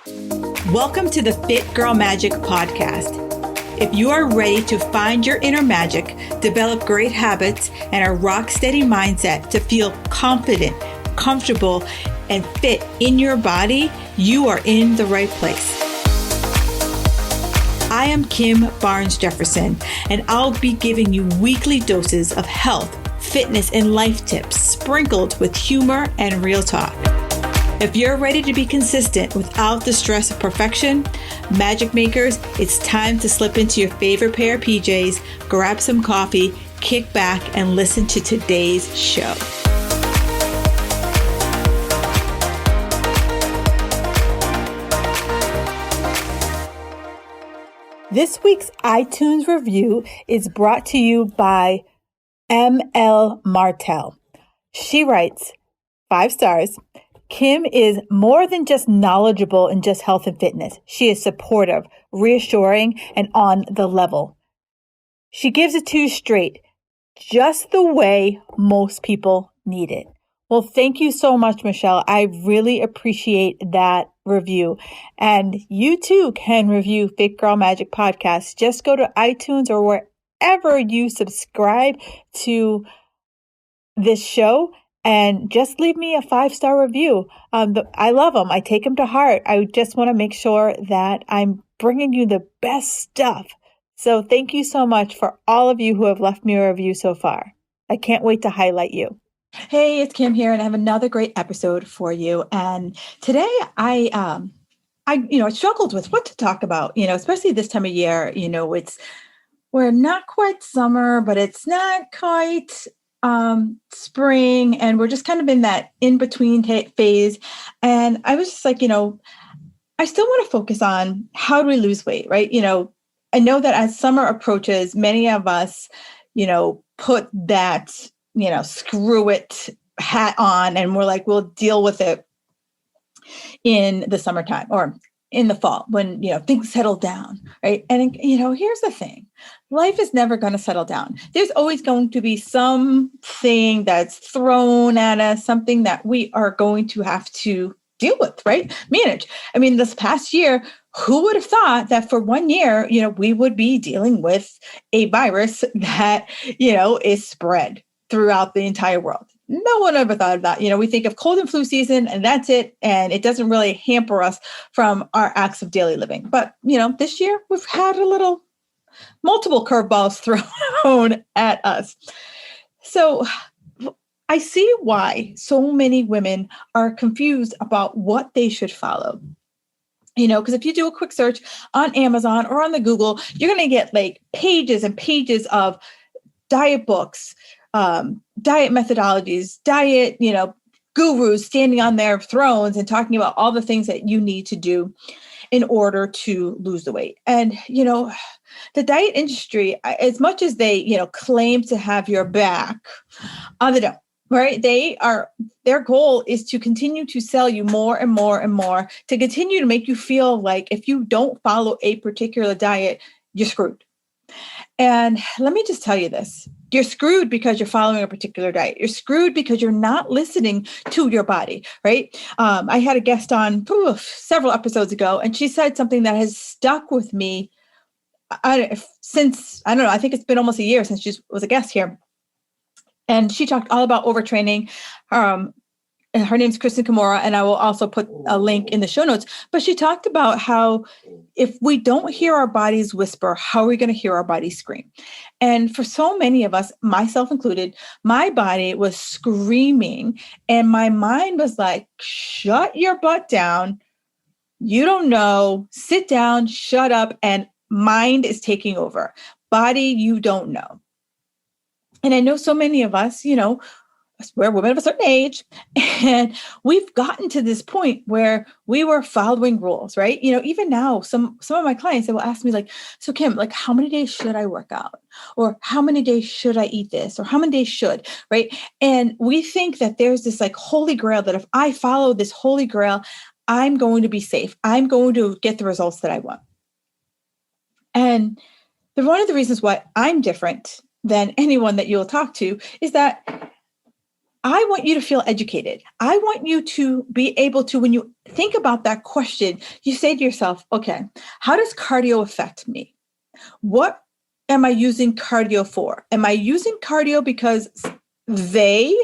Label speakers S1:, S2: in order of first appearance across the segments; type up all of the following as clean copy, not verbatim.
S1: Welcome to the Fit Girl Magic podcast. If you are ready to find your inner magic, develop great habits, and a rock steady mindset to feel confident, comfortable, and fit in your body, you are in the right place. I am Kim Barnes Jefferson, and I'll be giving you weekly doses of health, fitness, and life tips sprinkled with humor and real talk. If you're ready to be consistent without the stress of perfection, magic makers, it's time to slip into your favorite pair of PJs, grab some coffee, kick back, and listen to today's show. This week's iTunes review is brought to you by M.L. Martel. She writes, 5 stars. Kim is more than just knowledgeable in just health and fitness. She is supportive, reassuring, and on the level. She gives it to you straight, just the way most people need it. Well, thank you so much, Michelle. I really appreciate that review. And you too can review Fit Girl Magic Podcast. Just go to iTunes or wherever you subscribe to this show and just leave me a 5-star review. I love them. I take them to heart. I just want to make sure that I'm bringing you the best stuff. So thank you so much for all of you who have left me a review so far. I can't wait to highlight you. Hey, it's Kim here, and I have another great episode for you. And today I struggled with what to talk about, especially this time of year. We're not quite summer, but it's not quite spring, and we're just kind of in that in-between phase. And I was just like, I still want to focus on how do we lose weight, right? I know that as summer approaches, many of us, put that, screw it hat on, and we're like, we'll deal with it in the summertime or in the fall when, things settle down, right? And, here's the thing. Life is never going to settle down. There's always going to be something that's thrown at us, something that we are going to have to deal with, right? Manage. I mean, this past year, who would have thought that for 1 year, we would be dealing with a virus that, is spread throughout the entire world? No one ever thought of that. We think of cold and flu season and that's it. And it doesn't really hamper us from our acts of daily living. But, this year we've had multiple curveballs thrown at us. So I see why so many women are confused about what they should follow. Because if you do a quick search on Amazon or on the Google, you're going to get like pages and pages of diet books, diet methodologies, diet, gurus standing on their thrones and talking about all the things that you need to do in order to lose the weight. And, the diet industry, as much as they, claim to have your back, they don't, right? Their goal is to continue to sell you more and more and more, to continue to make you feel like if you don't follow a particular diet, you're screwed. And let me just tell you this. You're screwed because you're following a particular diet. You're screwed because you're not listening to your body, right? I had a guest on several episodes ago, and she said something that has stuck with me since, I don't know, I think it's been almost a year since she was a guest here. And she talked all about overtraining. And her name's Kristen Kimura, and I will also put a link in the show notes. But she talked about how if we don't hear our bodies whisper, how are we going to hear our bodies scream? And for so many of us, myself included, my body was screaming, and my mind was like, shut your butt down. You don't know. Sit down, shut up, and mind is taking over. Body, you don't know. And I know so many of us, we're women of a certain age, and we've gotten to this point where we were following rules, right? Even now, some of my clients, they will ask me like, so Kim, like how many days should I work out? Or how many days should I eat this? Or how many days should, right? And we think that there's this like holy grail that if I follow this holy grail, I'm going to be safe. I'm going to get the results that I want. And one of the reasons why I'm different than anyone that you'll talk to is that I want you to feel educated. I want you to be able to, when you think about that question, you say to yourself, okay, how does cardio affect me? What am I using cardio for? Am I using cardio because they,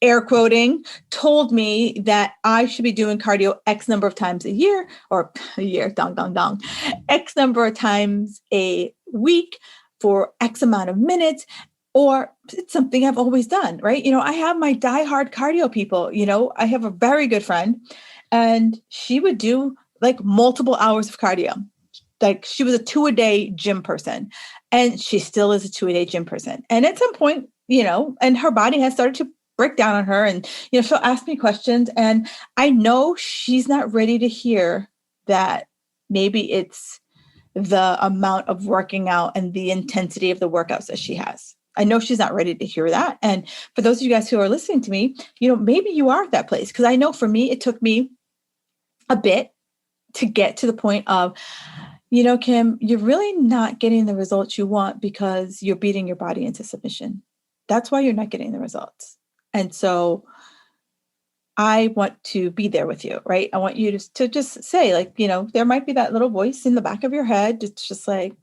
S1: air quoting, told me that I should be doing cardio X number of times a year, or a year, dong, dong, dong, X number of times a week for X amount of minutes, or it's something I've always done, right? I have my diehard cardio people. I have a very good friend, and she would do like multiple hours of cardio. Like, she was a 2-a-day gym person, and she still is a 2-a-day gym person. And at some point, and her body has started to break down on her, and, she'll ask me questions, and I know she's not ready to hear that maybe it's the amount of working out and the intensity of the workouts that she has. I know she's not ready to hear that. And for those of you guys who are listening to me, maybe you are at that place. Because I know for me, it took me a bit to get to the point of, Kim, you're really not getting the results you want because you're beating your body into submission. That's why you're not getting the results. And so I want to be there with you, right? I want you to just say, like, there might be that little voice in the back of your head. It's just like,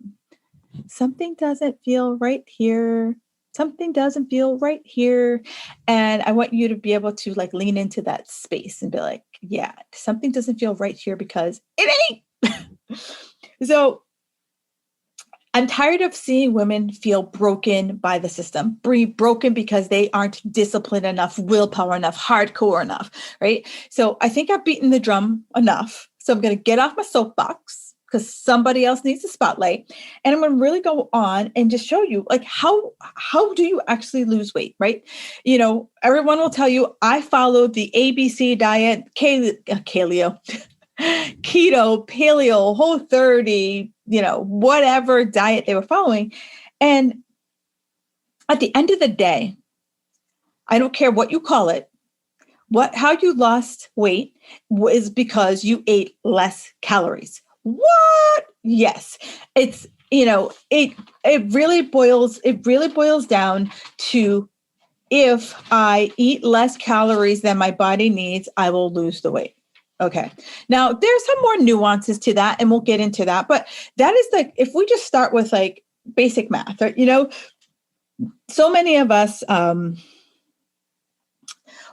S1: something doesn't feel right here. Something doesn't feel right here. And I want you to be able to like lean into that space and be like, yeah, something doesn't feel right here because it ain't. So I'm tired of seeing women feel broken by the system, broken because they aren't disciplined enough, willpower enough, hardcore enough, right? So I think I've beaten the drum enough. So I'm going to get off my soapbox because somebody else needs the spotlight. And I'm going to really go on and just show you, like, how do you actually lose weight, right? Everyone will tell you, I followed the ABC diet, keto, paleo, Whole30, whatever diet they were following. And at the end of the day, I don't care what you call it, how you lost weight is because you ate less calories. What? Yes. It's, it really boils down to, if I eat less calories than my body needs, I will lose the weight. Okay. Now there's some more nuances to that, and we'll get into that. But that is like, if we just start with like basic math, right? So many of us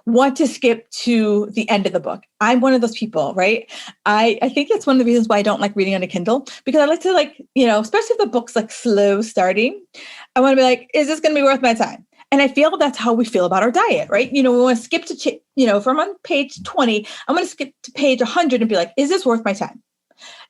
S1: want to skip to the end of the book. I'm one of those people, right? I think that's one of the reasons why I don't like reading on a Kindle, because I like to, like, especially if the book's like slow starting, I want to be like, is this going to be worth my time? And I feel that's how we feel about our diet, right? We want to skip to, if I'm on page 20, I'm going to skip to page 100 and be like, is this worth my time?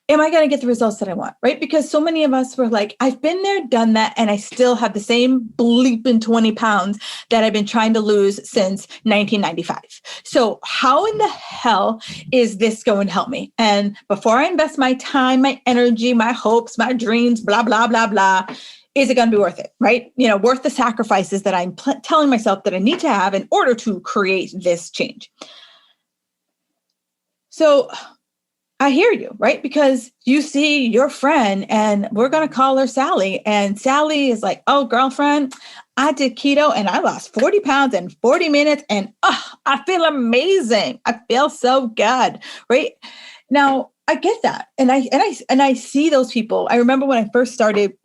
S1: Am I going to get the results that I want, right? Because so many of us were like, I've been there, done that, and I still have the same bleeping 20 pounds that I've been trying to lose since 1995. So how in the hell is this going to help me? And before I invest my time, my energy, my hopes, my dreams, blah, blah, blah, blah, is it going to be worth it, right? Worth the sacrifices that I'm telling myself that I need to have in order to create this change. So I hear you, right? Because you see your friend, and we're going to call her Sally. And Sally is like, oh, girlfriend, I did keto and I lost 40 pounds in 40 minutes. And I feel amazing. I feel so good, right? Now, I get that. And I see those people. I remember when I first started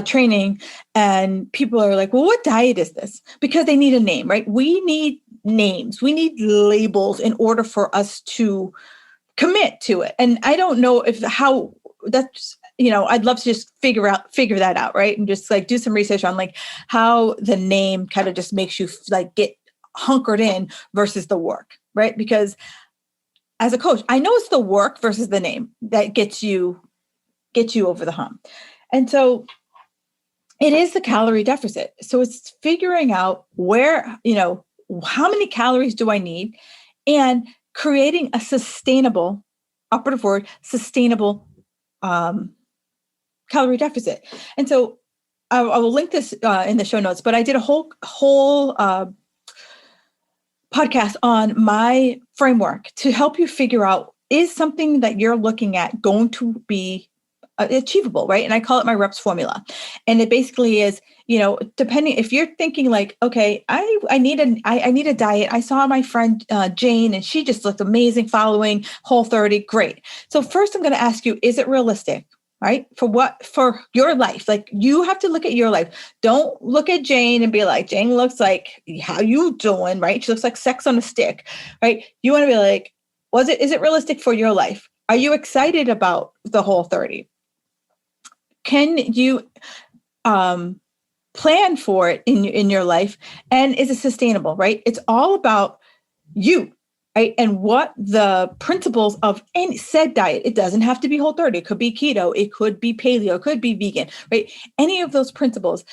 S1: training, and people are like, well, what diet is this? Because they need a name, right? We need names. We need labels in order for us to commit to it. And I don't know how that's, I'd love to just figure that out. Right. And just like do some research on like how the name kind of just makes you like get hunkered in versus the work. Right. Because as a coach, I know it's the work versus the name that gets you over the hump. And so it is the calorie deficit. So it's figuring out where, how many calories do I need, and creating a sustainable, operative word, sustainable calorie deficit. And so I will link this in the show notes, but I did a whole podcast on my framework to help you figure out, is something that you're looking at going to be achievable, right? And I call it my reps formula. And it basically is, depending if you're thinking like, okay, I need a diet. I saw my friend Jane, and she just looked amazing following Whole30. Great. So first, I'm going to ask you, is it realistic? Right? For your life, like you have to look at your life. Don't look at Jane and be like, Jane looks like, how you doing? Right? She looks like sex on a stick, right? You want to be like, is it realistic for your life? Are you excited about the Whole30? Can you plan for it in your life? And is it sustainable, right? It's all about you, right? And what the principles of any said diet. It doesn't have to be Whole30. It could be keto. It could be paleo. It could be vegan, right? Any of those principles.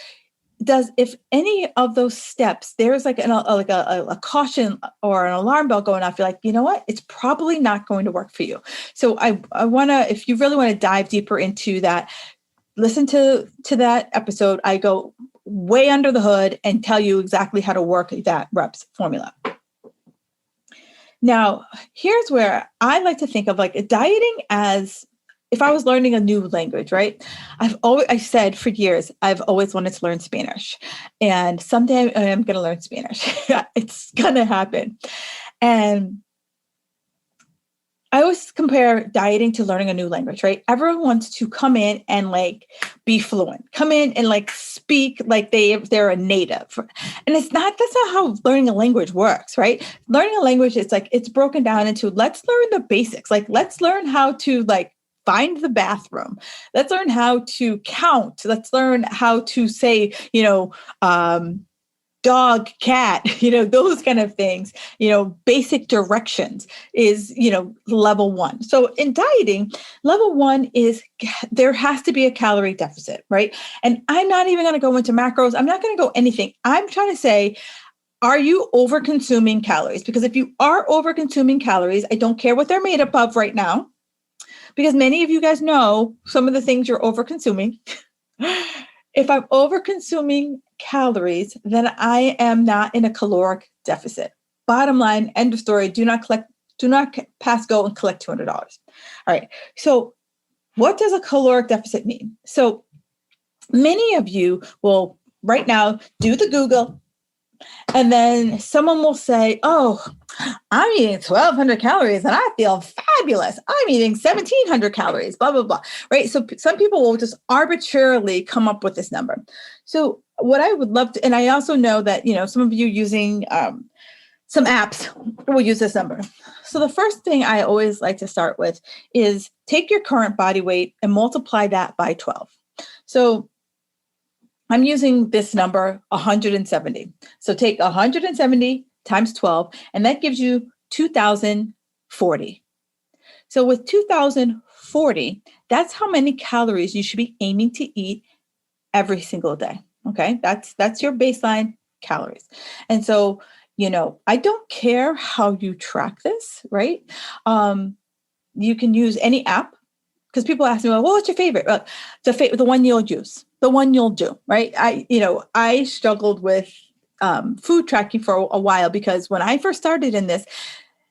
S1: If any of those steps, there's like a caution or an alarm bell going off, you're like, you know what? It's probably not going to work for you. So I want to, if you really want to dive deeper into that, listen to that episode. I go way under the hood and tell you exactly how to work that reps formula. Now, here's where I like to think of like dieting as if I was learning a new language, right? I said for years, I've always wanted to learn Spanish, and someday I am going to learn Spanish. It's going to happen. And I always compare dieting to learning a new language, right? Everyone wants to come in and like be fluent, come in and like speak like they're a native. And that's not how learning a language works, right? Learning a language, it's broken down into, let's learn the basics. Like, let's learn how to like find the bathroom. Let's learn how to count. Let's learn how to say, dog, cat, those kind of things, basic directions is, level 1. So in dieting, level 1 is there has to be a calorie deficit, right? And I'm not even going to go into macros. I'm not going to go anything. I'm trying to say, are you over consuming calories? Because if you are over consuming calories, I don't care what they're made up of right now, because many of you guys know some of the things you're over consuming. If I'm over consuming calories, then I am not in a caloric deficit. Bottom line, end of story. Do not pass go and collect $200. All right. So what does a caloric deficit mean? So many of you will right now do the Google, and then someone will say, oh, I'm eating 1,200 calories and I feel fabulous. I'm eating 1,700 calories, blah, blah, blah, right? So some people will just arbitrarily come up with this number. So what I would love to, and I also know that, some of you using some apps will use this number. So the first thing I always like to start with is take your current body weight and multiply that by 12. So I'm using this number 170. So take 170 times 12, and that gives you 2,040. So with 2,040, that's how many calories you should be aiming to eat every single day. Okay, that's your baseline calories. And so, I don't care how you track this, right? You can use any app, because people ask me, well, what's your favorite? The one you'll use, the one you'll do, right? I struggled with food tracking for a while, because when I first started in this,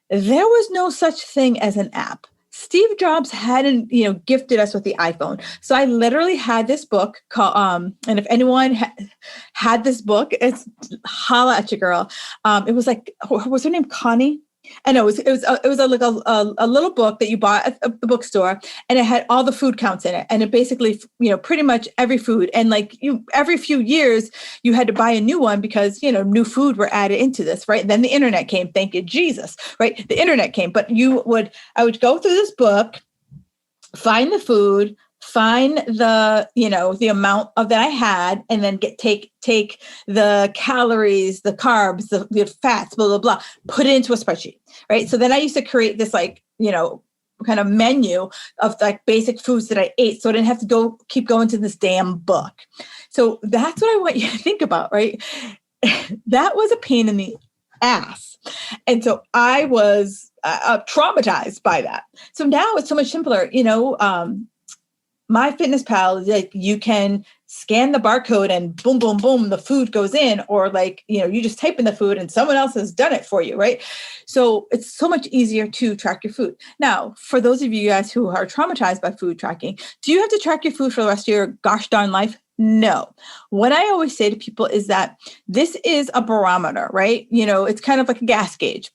S1: there was no such thing as an app. Steve Jobs hadn't, gifted us with the iPhone. So I literally had this book called, and if anyone had this book, it's holla at your girl. It was like, what's her name? Connie? I know it was a little book that you bought at the bookstore, and it had all the food counts in it. And it basically, pretty much every food. And like every few years you had to buy a new one, because, new food were added into this, right? And then the internet came. Thank you, Jesus, right? The internet came, but I would go through this book, find the food, find the amount of that I had, and then take the calories, the carbs, the fats, blah, blah, blah, put it into a spreadsheet, right? So then I used to create this kind of menu of like basic foods that I ate, so I didn't have to keep going to this damn book. So that's what I want you to think about, right? That was a pain in the ass. And so I was traumatized by that. So now it's so much simpler. MyFitnessPal, like you can scan the barcode and boom, boom, boom, the food goes in, or like, you just type in the food and someone else has done it for you, right? So it's so much easier to track your food. Now, for those of you guys who are traumatized by food tracking, do you have to track your food for the rest of your gosh darn life? No. What I always say to people is that this is a barometer, right? It's kind of like a gas gauge.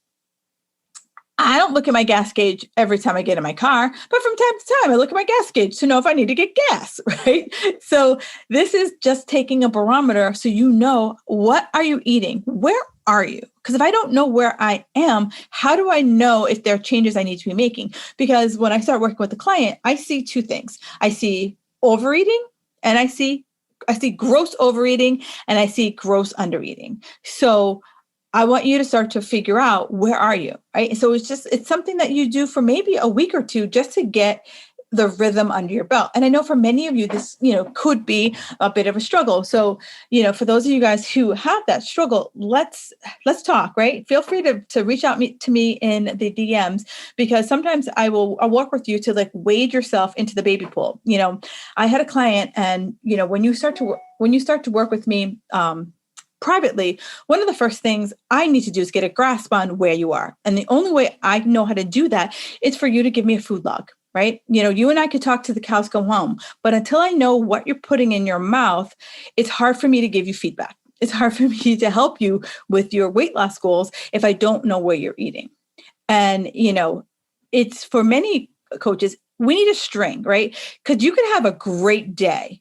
S1: I don't look at my gas gauge every time I get in my car, but from time to time, I look at my gas gauge to know if I need to get gas, right? So this is just taking a barometer so you know, what are you eating? Where are you? Because if I don't know where I am, how do I know if there are changes I need to be making? Because when I start working with the client, I see two things. I see overeating and I see gross overeating and I see gross undereating. So I want you to start to figure out, where are you, right? So it's something that you do for maybe a week or two just to get the rhythm under your belt. And I know for many of you, this, could be a bit of a struggle. So, for those of you guys who have that struggle, let's talk, right? Feel free to reach out to me in the DMs, because sometimes I'll work with you to like wade yourself into the baby pool. I had a client, and, when you start to work with me, privately, one of the first things I need to do is get a grasp on where you are. And the only way I know how to do that is for you to give me a food log, right? You and I could talk to the cows come home, but until I know what you're putting in your mouth, it's hard for me to give you feedback. It's hard for me to help you with your weight loss goals if I don't know where you're eating. And, it's for many coaches, we need a string, right? Because you can have a great day,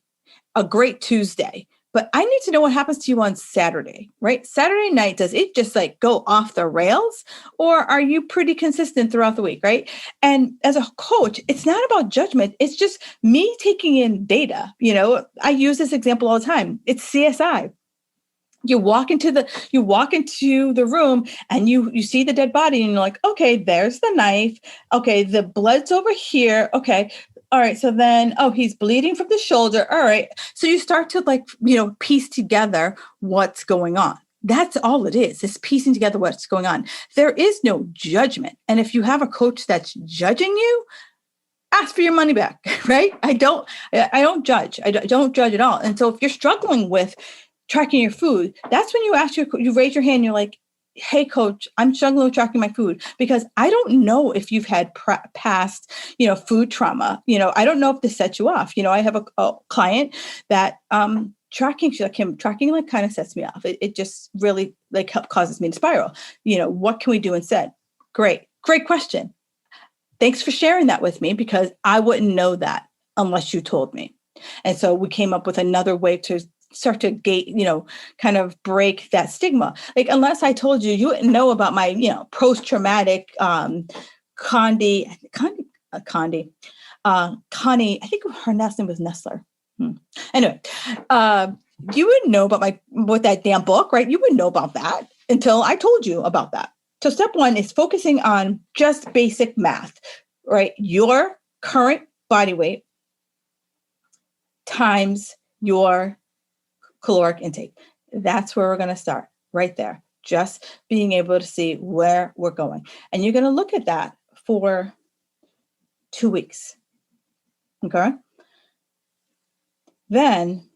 S1: a great Tuesday, but I need to know what happens to you on Saturday, right? Saturday night, does it just like go off the rails, or are you pretty consistent throughout the week, right? And as a coach, it's not about judgment. It's just me taking in data. I use this example all the time. It's CSI. You walk into the room and you see the dead body and you're like, okay, there's the knife. Okay, the blood's over here. Okay. All right. So then, he's bleeding from the shoulder. All right. So you start to piece together what's going on. That's all it is piecing together what's going on. There is no judgment. And if you have a coach that's judging you, ask for your money back, right? I don't judge. I don't judge at all. And so if you're struggling with tracking your food, that's when you raise your hand. You're like, hey, coach, I'm struggling with tracking my food because I don't know if you've had past, food trauma. I don't know if this sets you off. I have a client that tracking, she's like, Kim, tracking like kind of sets me off. It just really like causes me to spiral. What can we do instead? Great question. Thanks for sharing that with me, because I wouldn't know that unless you told me. And so we came up with another way to start to kind of break that stigma. Like, unless I told you, you wouldn't know about my, post-traumatic Connie, I think her last name was Nestler. Anyway, you wouldn't know about with that damn book, right? You wouldn't know about that until I told you about that. So step one is focusing on just basic math, right? Your current body weight times your caloric intake. That's where we're going to start, right there. Just being able to see where we're going. And you're going to look at that for 2 weeks. Okay. Then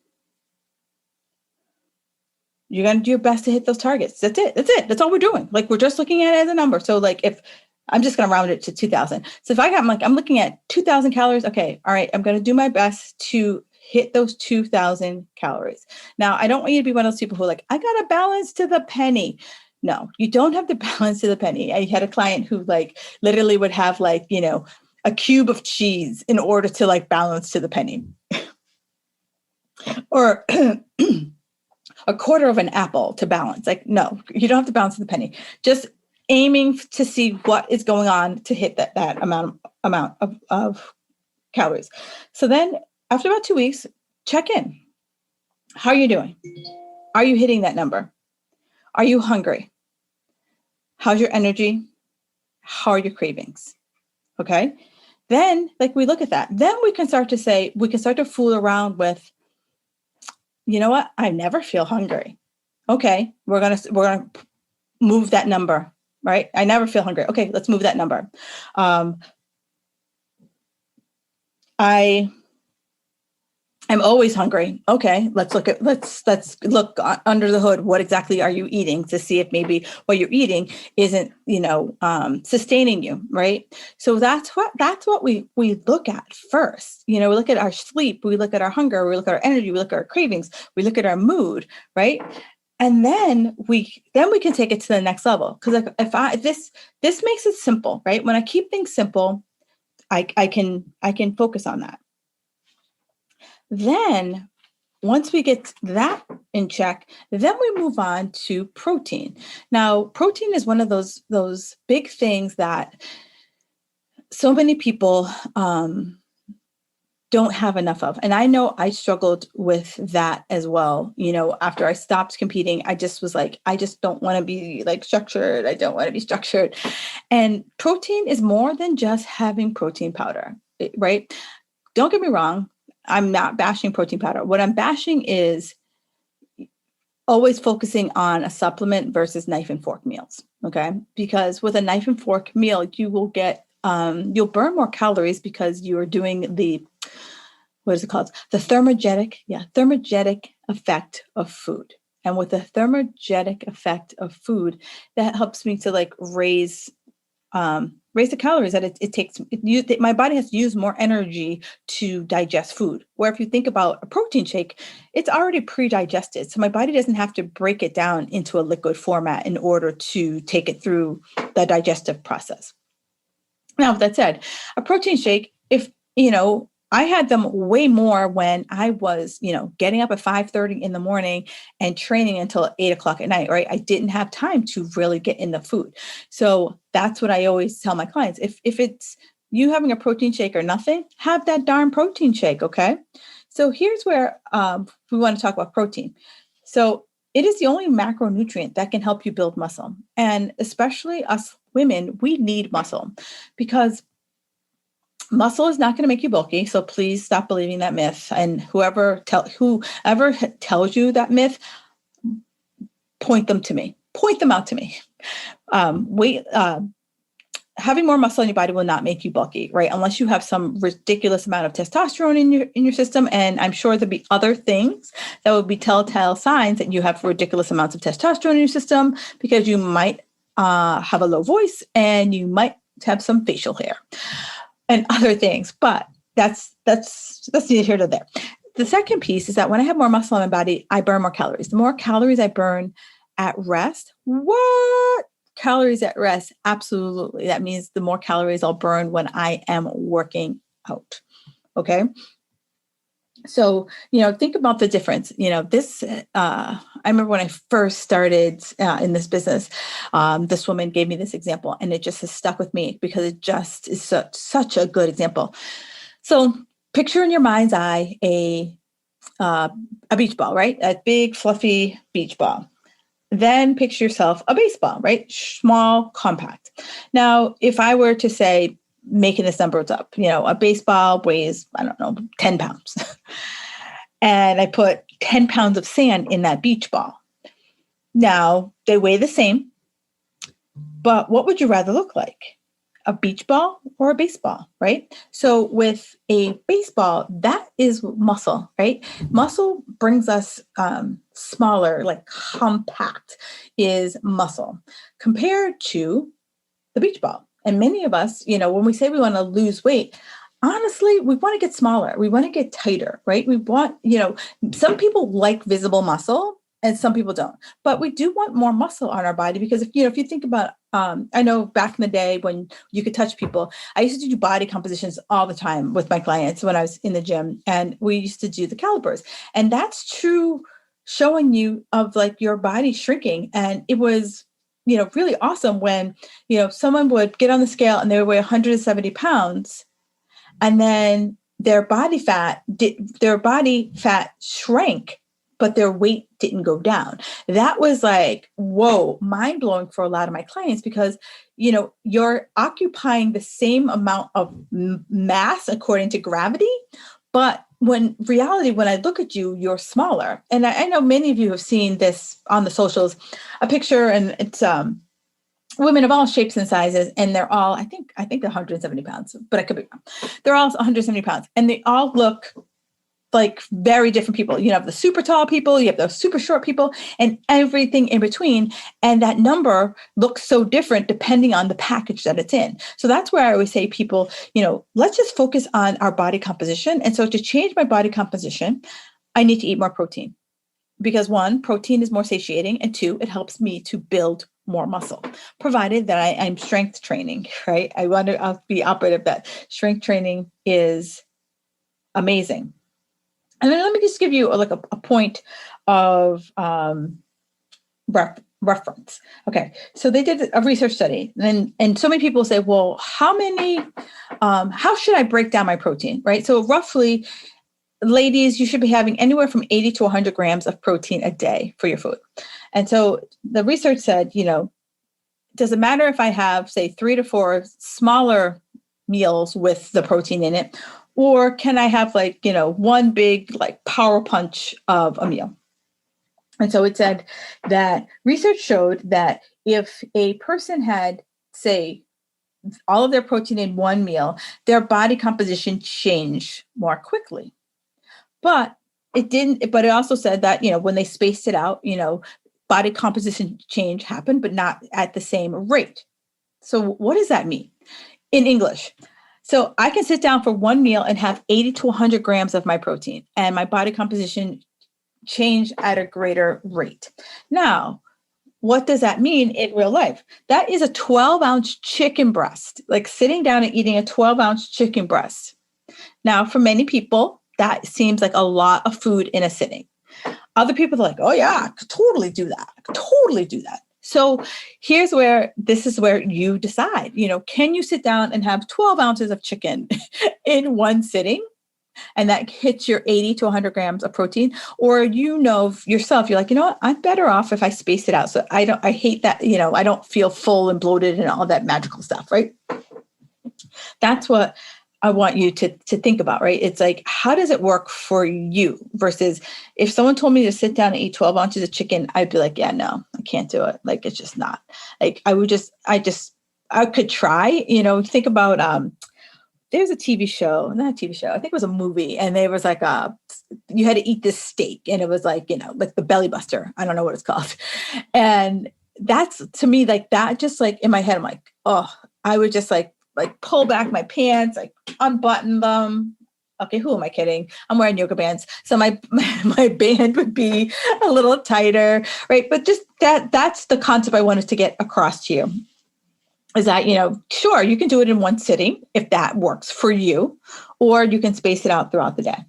S1: you're going to do your best to hit those targets. That's it. That's all we're doing. Like, we're just looking at it as a number. So like, if I'm just going to round it to 2000. So if I'm looking at 2000 calories. Okay. All right. I'm going to do my best to hit those 2000 calories. Now, I don't want you to be one of those people who are like, I got to balance to the penny. No, you don't have to balance to the penny. I had a client who like literally would have like, a cube of cheese in order to like balance to the penny. Or a quarter of an apple to balance. Like, no, you don't have to balance to the penny. Just aiming to see what is going on to hit that amount of calories. So then after about 2 weeks, check in. How are you doing? Are you hitting that number? Are you hungry? How's your energy? How are your cravings? Okay. Then like we look at that. Then we can start to fool around with, you know what? I never feel hungry. Okay. We're going to move that number, right? I never feel hungry. Okay. Let's move that number. I I'm always hungry. Okay, let's look under the hood. What exactly are you eating to see if maybe what you're eating isn't, sustaining you, right? So that's what we look at first. We look at our sleep, we look at our hunger, we look at our energy, we look at our cravings, we look at our mood, right? And then we can take it to the next level. Because like if I this makes it simple, right? When I keep things simple, I can focus on that. Then once we get that in check, then we move on to protein. Now, protein is one of those big things that so many people don't have enough of. And I know I struggled with that as well. After I stopped competing, I just was like, I just don't want to be like structured. I don't want to be structured. And protein is more than just having protein powder, right? Don't get me wrong. I'm not bashing protein powder. What I'm bashing is always focusing on a supplement versus knife and fork meals. Okay. Because with a knife and fork meal, you will you'll burn more calories because you are doing what is it called? The thermogenic effect of food. And with the thermogenic effect of food, that helps me to like raise the calories that it takes. My body has to use more energy to digest food. Where if you think about a protein shake, it's already pre-digested. So my body doesn't have to break it down into a liquid format in order to take it through the digestive process. Now, with that said, a protein shake, if, I had them way more when I was, getting up at 5:30 in the morning and training until 8 o'clock at night, right? I didn't have time to really get in the food. So that's what I always tell my clients. If it's you having a protein shake or nothing, have that darn protein shake, okay? So here's where we want to talk about protein. So it is the only macronutrient that can help you build muscle. And especially us women, we need muscle because muscle is not going to make you bulky. So please stop believing that myth. And whoever tells you that myth, point them to me. Point them out to me. Having more muscle in your body will not make you bulky, right? Unless you have some ridiculous amount of testosterone in your system. And I'm sure there'll be other things that would be telltale signs that you have ridiculous amounts of testosterone in your system, because you might have a low voice and you might have some facial hair and other things. But that's neither here nor there. The second piece is that when I have more muscle in my body, I burn more calories. The more calories I burn at rest, what? Calories at rest, absolutely. That means the more calories I'll burn when I am working out. Okay. So, think about the difference. I remember when I first started in this business, this woman gave me this example, and it just has stuck with me because it just is such a good example. So picture in your mind's eye a beach ball, right? A big, fluffy beach ball. Then picture yourself a baseball, right? Small, compact. Now, if I were to say, making this numbers up, a baseball weighs, 10 pounds. And I put 10 pounds of sand in that beach ball. Now, they weigh the same, but what would you rather look like? A beach ball or a baseball, right? So with a baseball, that is muscle, right? Muscle brings us smaller, like compact is muscle compared to the beach ball. And many of us, when we say we want to lose weight, honestly, we want to get smaller. We want to get tighter, right? We want, some people like visible muscle and some people don't, but we do want more muscle on our body because if you think about, I know back in the day when you could touch people, I used to do body compositions all the time with my clients when I was in the gym, and we used to do the calipers, and that's true showing you of like your body shrinking. And it was, really awesome when, someone would get on the scale and they would weigh 170 pounds and then their body fat shrank, but their weight didn't go down. That was like, whoa, mind blowing for a lot of my clients because, you're occupying the same amount of mass according to gravity, but when I look at you, you're smaller. And I know many of you have seen this on the socials, a picture, and it's women of all shapes and sizes, and they're all, I think they're 170 pounds, but I could be wrong. They're all 170 pounds, and they all look like very different people. You have the super tall people, you have the super short people, and everything in between. And that number looks so different depending on the package that it's in. So that's where I always say people, let's just focus on our body composition. And so to change my body composition, I need to eat more protein. Because one, protein is more satiating, and two, it helps me to build more muscle, provided that I'm strength training, right? I'll be operative that strength training is amazing. And then let me just give you a point of reference. Okay, so they did a research study, and so many people say, well, how should I break down my protein, right? So roughly, ladies, you should be having anywhere from 80 to 100 grams of protein a day for your food. And so the research said, does it matter if I have, say, 3 to 4 smaller meals with the protein in it, or can I have one big power punch of a meal? And so it said that research showed that if a person had, say, all of their protein in one meal, their body composition changed more quickly. But it also said that, when they spaced it out, body composition change happened, but not at the same rate. So what does that mean in English? So I can sit down for one meal and have 80 to 100 grams of my protein, and my body composition change at a greater rate. Now, what does that mean in real life? That is a 12-ounce chicken breast, like sitting down and eating a 12-ounce chicken breast. Now, for many people, that seems like a lot of food in a sitting. Other people are like, oh yeah, I could totally do that. I could totally do that. So this is where you decide, can you sit down and have 12 ounces of chicken in one sitting? And that hits your 80 to 100 grams of protein, or yourself, you're like, what, I'm better off if I space it out. So I hate that, I don't feel full and bloated and all that magical stuff, right? That's what I want you to think about, right? It's like, how does it work for you versus if someone told me to sit down and eat 12 ounces of chicken, I'd be like, yeah, no, I can't do it. Like, it's just not like, I could try, think about, there's a TV show, not a TV show, I think it was a movie. And there was like you had to eat this steak and it was like the belly buster. I don't know what it's called. And that's to me, like that, just like in my head, I'm like, oh, I would just like pull back my pants, like unbutton them. Okay, who am I kidding? I'm wearing yoga bands. So my band would be a little tighter, right? But just that's the concept I wanted to get across to you. Is that, sure, you can do it in one sitting if that works for you, or you can space it out throughout the day.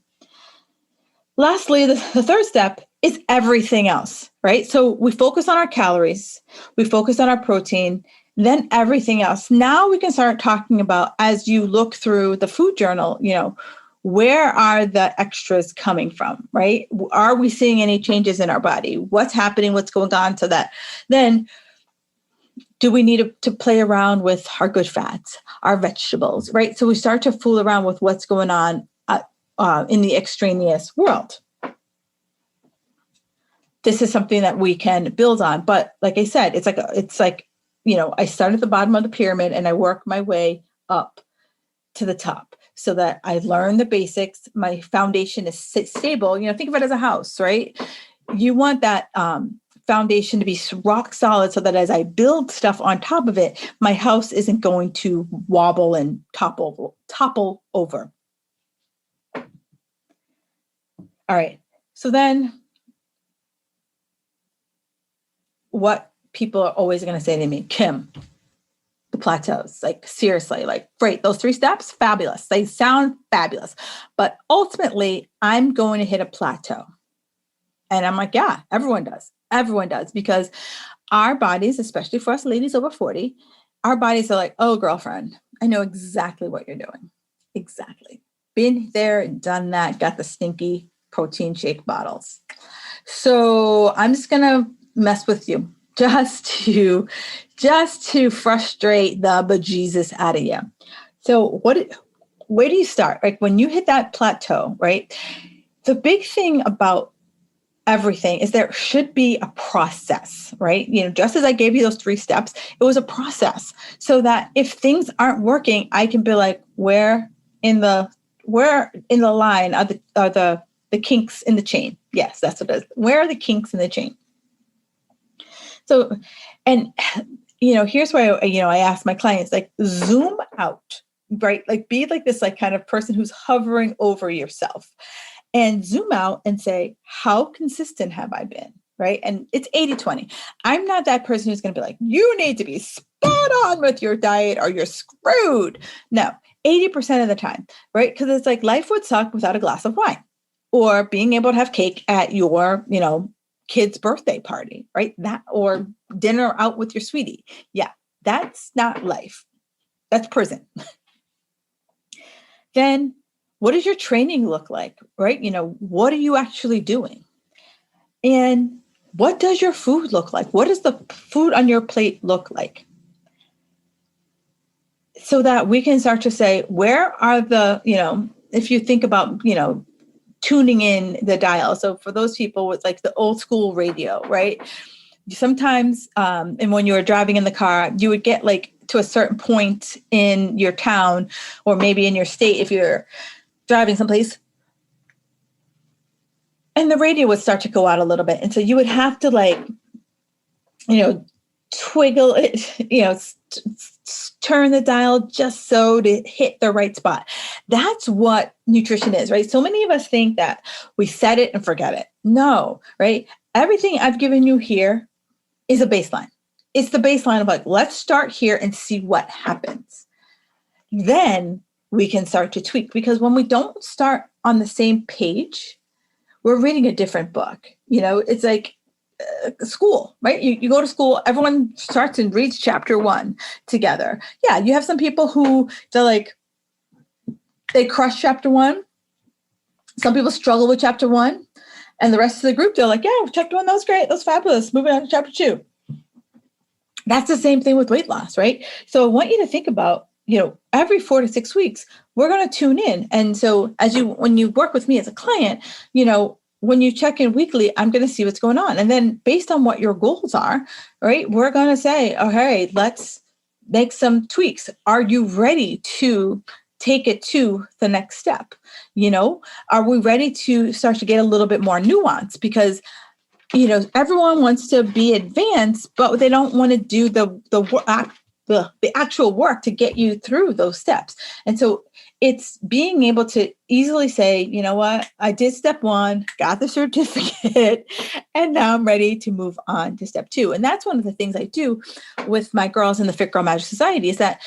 S1: Lastly, the third step is everything else, right? So we focus on our calories, we focus on our protein, then everything else. Now we can start talking about, as you look through the food journal, where are the extras coming from, right? Are we seeing any changes in our body? What's happening? What's going on? So that then, do we need to play around with our good fats, our vegetables, right? So we start to fool around with what's going on in the extraneous world. This is something that we can build on. But like I said, it's like I start at the bottom of the pyramid and I work my way up to the top so that I learn the basics. My foundation is stable. Think of it as a house, right? You want that foundation to be rock solid so that as I build stuff on top of it, my house isn't going to wobble and topple over. All right. So then what people are always going to say to me, Kim, the plateaus, like seriously, like great, those 3 steps, fabulous. They sound fabulous. But ultimately, I'm going to hit a plateau. And I'm like, yeah, everyone does. Everyone does, because our bodies, especially for us ladies over 40, our bodies are like, oh, girlfriend, I know exactly what you're doing. Exactly. Been there, done that, got the stinky protein shake bottles. So I'm just going to mess with you just to frustrate the bejesus out of you. So where do you start? Like when you hit that plateau, right? The big thing about everything is there should be a process, right? Just as I gave you those 3 steps, it was a process so that if things aren't working, I can be like, where in the line are the the kinks in the chain. Yes, that's what it is. Where are the kinks in the chain? So, and, here's why, I ask my clients, like, zoom out, right? Like, be like this, like, kind of person who's hovering over yourself, and zoom out and say, how consistent have I been? Right. And it's 80-20. I'm not that person who's going to be like, you need to be spot on with your diet or you're screwed. No, 80% of the time. Right. Because it's like life would suck without a glass of wine or being able to have cake at your, kid's birthday party. Right. That or dinner out with your sweetie. Yeah. That's not life. That's prison. Then what does your training look like? Right. What are you actually doing? And what does your food look like? What does the food on your plate look like? So that we can start to say, where are the, if you think about, tuning in the dial. So for those people with like the old school radio, right? Sometimes, and when you were driving in the car, you would get like to a certain point in your town or maybe in your state, if you're driving someplace, and the radio would start to go out a little bit. And so you would have to twiggle it, turn the dial just so to hit the right spot. That's what nutrition is, right? So many of us think that we set it and forget it. No, right? Everything I've given you here is a baseline. It's the baseline of like, let's start here and see what happens. Then we can start to tweak, because when we don't start on the same page, we're reading a different book. It's like school, right? You go to school, everyone starts and reads chapter 1 together. Yeah, you have some people who they crush chapter 1. Some people struggle with chapter 1, and the rest of the group, they're like, yeah, chapter 1, that was great. That was fabulous. Moving on to chapter 2. That's the same thing with weight loss, right? So I want you to think about, every 4 to 6 weeks, we're going to tune in. And so when you work with me as a client, when you check in weekly, I'm going to see what's going on. And then based on what your goals are, right, we're going to say, okay, let's make some tweaks. Are you ready to take it to the next step? Are we ready to start to get a little bit more nuance? Because everyone wants to be advanced, but they don't want to do the actual work to get you through those steps. And so it's being able to easily say, you know what, I did step 1, got the certificate, and now I'm ready to move on to step 2. And that's one of the things I do with my girls in the Fit Girl Magic Society is that,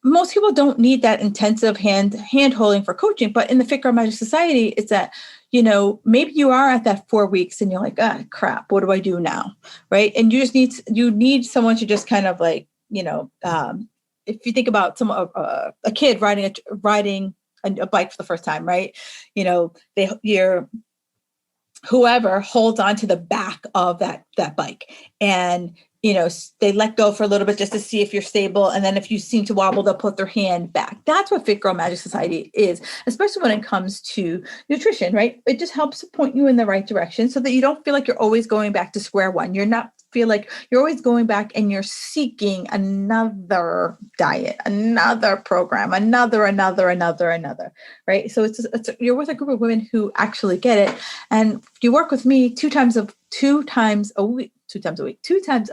S1: most people don't need that intensive hand holding for coaching, but in the Fit Girl Magic Society, it's that, maybe you are at that 4 weeks and you're like, crap, what do I do now? Right. And you need someone to just kind of like, if you think about a kid riding a bike for the first time, right? Whoever holds onto the back of that bike, and they let go for a little bit just to see if you're stable. And then if you seem to wobble, they'll put their hand back. That's what Fit Girl Magic Society is, especially when it comes to nutrition, right? It just helps point you in the right direction so that you don't feel like you're always going back to square one. You're not feel like you're always going back and you're seeking another diet, another program, another, right? So you're with a group of women who actually get it. And you work with me two times a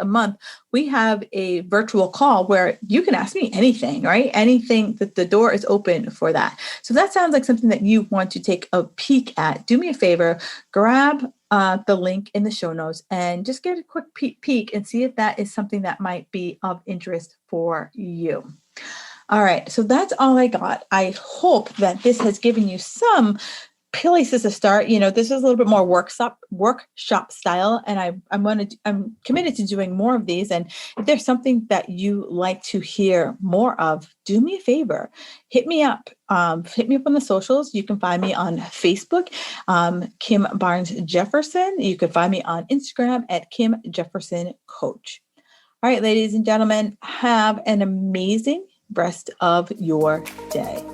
S1: month, we have a virtual call where you can ask me anything, right? Anything, that the door is open for that. So that sounds like something that you want to take a peek at. Do me a favor, grab the link in the show notes and just get a quick peek and see if that is something that might be of interest for you. All right. So that's all I got. I hope that this has given you some places to start. This is a little bit more workshop style, and I'm committed to doing more of these. And if there's something that you like to hear more of, do me a favor, hit me up on the socials. You can find me on Facebook, Kim Barnes Jefferson. You can find me on Instagram at Kim Jefferson Coach. All right, ladies and gentlemen, have an amazing rest of your day.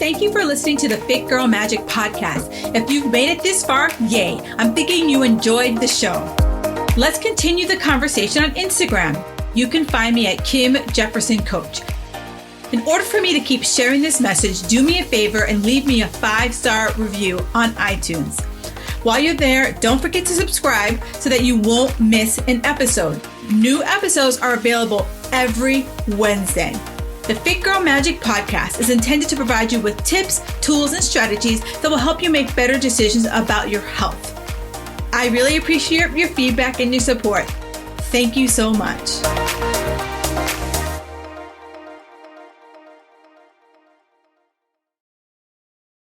S2: Thank you for listening to the Fit Girl Magic podcast. If you've made it this far, yay. I'm thinking you enjoyed the show. Let's continue the conversation on Instagram. You can find me at Kim Jefferson Coach. In order for me to keep sharing this message, do me a favor and leave me a 5-star review on iTunes. While you're there, don't forget to subscribe so that you won't miss an episode. New episodes are available every Wednesday. The Fit Girl Magic podcast is intended to provide you with tips, tools, and strategies that will help you make better decisions about your health. I really appreciate your feedback and your support. Thank you so much.